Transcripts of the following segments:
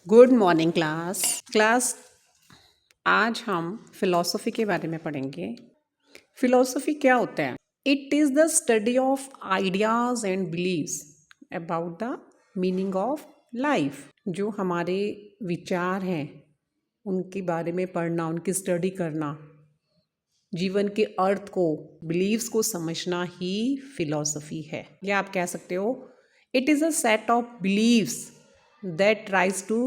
Good morning class. आज हम philosophy के बारे में पढ़ेंगे। फिलॉसफी क्या होता है? It is the study of ideas and beliefs about the meaning of life. जो हमारे विचार हैं उनके बारे में पढ़ना, उनकी स्टडी करना, जीवन के अर्थ को, बिलीव्स को समझना ही फिलॉसफी है। या आप कह सकते हो it is a set of beliefs that tries to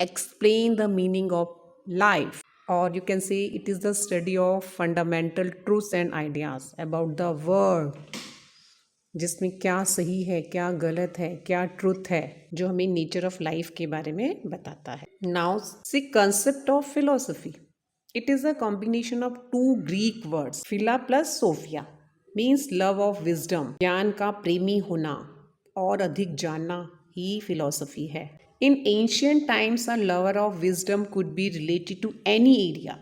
explain the meaning of life, or you can say it is the study of fundamental truths and ideas about the world, जिसमें क्या सही है, क्या गलत है, क्या ट्रुथ है, जो हमें नेचर ऑफ लाइफ के बारे में बताता है। Now see concept of philosophy. It is a combination of two Greek words, phila plus sophia, means love of wisdom, ज्ञान का प्रेमी होना और अधिक जानना ही फिलोसफी है। In ancient times, a lover of wisdom could be related to any area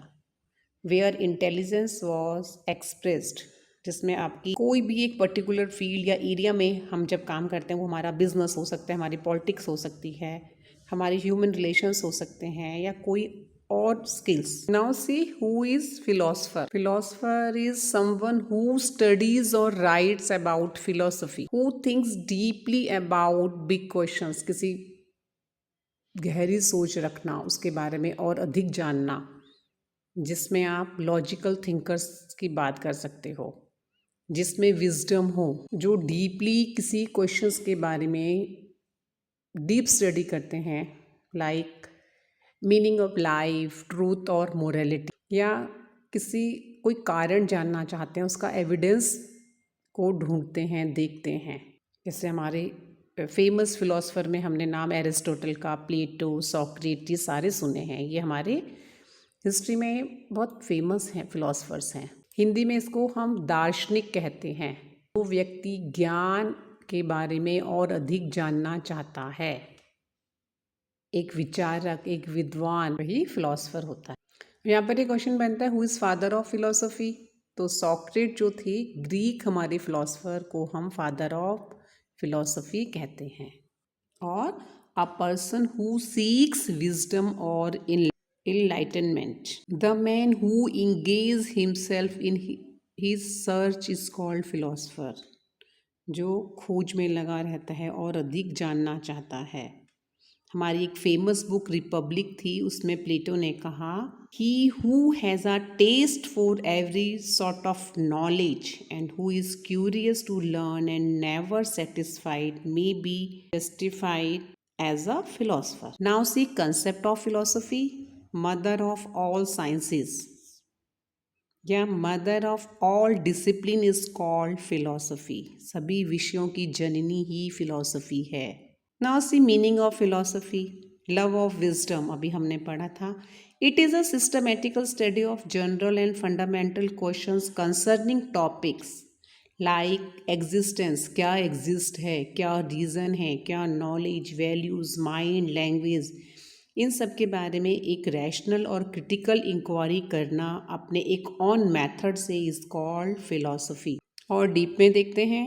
where intelligence was expressed, जिसमें आपकी कोई भी एक पर्टिकुलर फील्ड या एरिया में हम जब काम करते हैं, वो हमारा बिजनेस हो सकता है, हमारी पॉलिटिक्स हो सकती है, हमारे ह्यूमन रिलेशंस हो सकते हैं, या कोई और skills. Now see who is philosopher. Philosopher is someone who studies और writes about philosophy, who thinks deeply about big questions, किसी गहरी सोच रखना उसके बारे में और अधिक जानना, जिसमें आप लॉजिकल थिंकर्स की बात कर सकते हो, जिसमें विजडम हो, जो डीपली किसी क्वेश्चंस के बारे में डीप स्टडी करते हैं, like meaning of life, truth और मोरालिटी, या किसी कोई कारण जानना चाहते हैं, उसका एविडेंस को ढूंढते हैं, देखते हैं। जैसे हमारे फेमस फिलोसफर में हमने नाम एरिस्टोटल का, प्लेटो, सॉक्रेट, ये सारे सुने हैं। ये हमारे हिस्ट्री में बहुत फेमस हैं, फिलोसफर्स हैं। हिंदी में इसको हम दार्शनिक कहते हैं। वो व्यक्ति ज्ञान के बारे में और अधिक जानना चाहता है, एक विचारक, एक विद्वान, वही फिलोसफर होता है। यहाँ पर एक क्वेश्चन बनता है, who is father of philosophy? तो सॉक्रेट जो थे, ग्रीक हमारे फिलोसफर को हम फादर ऑफ फिलोसफी कहते हैं। और a person who seeks wisdom और enlightenment, the man who engages himself in his search is called philosopher, जो खोज में लगा रहता है और अधिक जानना चाहता है। हमारी एक फेमस बुक रिपब्लिक थी, उसमें प्लेटो ने कहा, he who has a taste for every sort of knowledge and who is curious to learn and never satisfied may be justified as a philosopher. Now see concept of philosophy, mother of all sciences, या mother of all discipline is called philosophy, सभी विषयों की जननी ही philosophy है। Now C meaning of philosophy, love of wisdom, अभी हमने पढ़ा था। It is a systematical study of general and fundamental questions concerning topics like existence, क्या एग्जिस्ट है, क्या रीज़न है, क्या नॉलेज, वैल्यूज़, माइंड, लैंग्वेज, इन सब के बारे में एक रैशनल और क्रिटिकल इंक्वायरी करना अपने एक ऑन मेथड से इज कॉल्ड फिलॉसफी। और डीप में देखते हैं,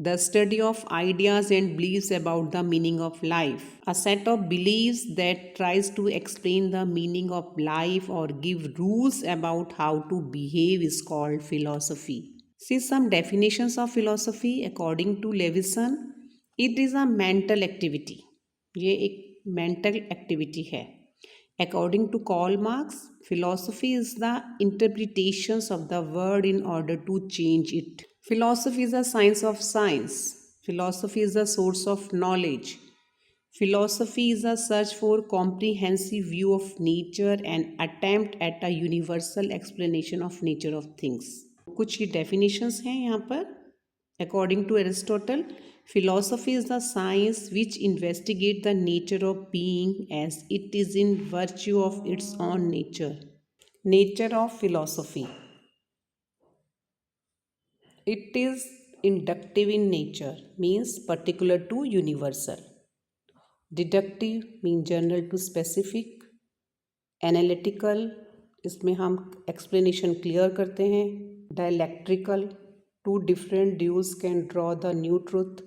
the study of ideas and beliefs about the meaning of life, a set of beliefs that tries to explain the meaning of life और give rules about how to behave is called philosophy. See some definitions of philosophy according to Levison. It is a mental activity. ये एक mental activity है। According to Karl Marx, philosophy is the interpretations of the world in order to change it. Philosophy is a science of science. Philosophy is a source of knowledge. Philosophy is a search for comprehensive view of nature and attempt at a universal explanation of nature of things. कुछ ये definitions हैं यहाँ पर। According to Aristotle, philosophy is the science which investigate the nature of being as it is in virtue of its own nature. Nature of philosophy. It is inductive in nature, means particular to universal. Deductive means general to specific. Analytical, इसमें हम explanation clear करते हैं. Dialectical, two different views can draw the new truth.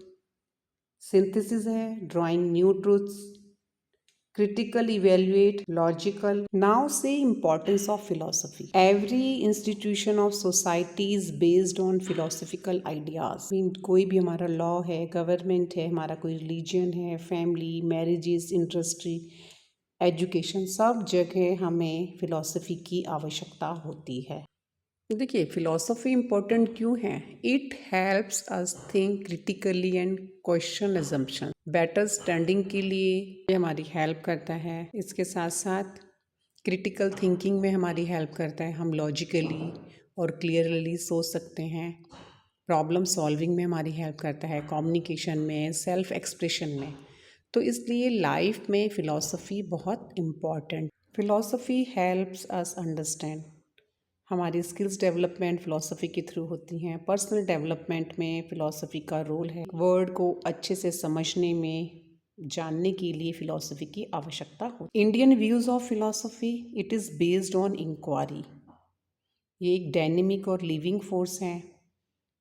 Synthesis है, drawing new truths. critical, evaluate, logical. Now say importance of philosophy. Every institution of society is based on philosophical ideas. कोई भी हमारा law है, government है, हमारा कोई religion है, family, marriages, industry, education, सब जगह हमें फिलॉसफी की आवश्यकता होती है। देखिए फिलॉसफी इम्पोर्टेंट क्यों है? It helps us think critically and question assumption. Better standing के लिए ये हमारी हेल्प करता है। इसके साथ साथ क्रिटिकल थिंकिंग में हमारी हेल्प करता है। हम लॉजिकली और क्लियरली सोच सकते हैं। प्रॉब्लम सॉल्विंग में हमारी हेल्प करता है, कम्युनिकेशन में, सेल्फ एक्सप्रेशन में। तो इसलिए लाइफ में फ़िलॉसफी बहुत important. Philosophy helps us understand. हमारी स्किल्स डेवलपमेंट फ़िलॉसफी के थ्रू होती हैं। पर्सनल डेवलपमेंट में फ़िलॉसफी का रोल है। वर्ड को अच्छे से समझने में, जानने के लिए फ़िलॉसफी की आवश्यकता हो। Indian views of philosophy, it is based on inquiry. ये एक डायनेमिक और लिविंग फोर्स है।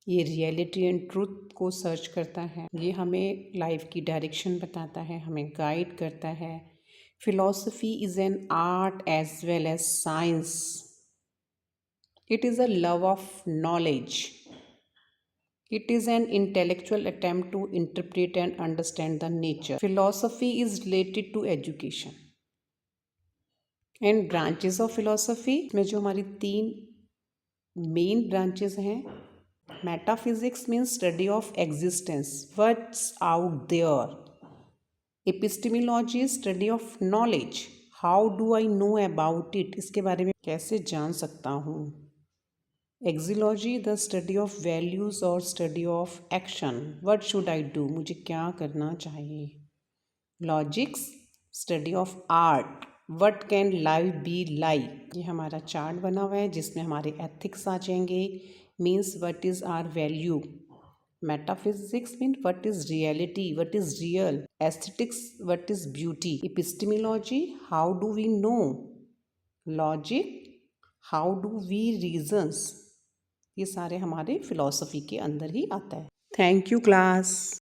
ये रियलिटी एंड ट्रूथ को सर्च करता है। ये हमें लाइफ की डायरेक्शन बताता है, हमें गाइड करता है। Philosophy is an art as well as science. It is a love of knowledge. It is an intellectual attempt to interpret and understand the nature. Philosophy is related to education. And branches of philosophy में जो हमारी 3 main branches हैं, metaphysics means study of existence, what's out there. Epistemology is study of knowledge, how do I know about it, इसके बारे में कैसे जान सकता हूँ. Axiology, the study of values or study of action. What should I do? मुझे क्या करना चाहिए? Logics, study of art. What can life be like? ये हमारा चार्ट बना हुआ है जिसमें हमारे ethics आ जाएंगे. Means what is our value? Metaphysics means what is reality, what is real. Aesthetics, what is beauty. Epistemology, how do we know? Logic, how do we reasons. ये सारे हमारे फिलॉसफी के अंदर ही आता है. Thank you class.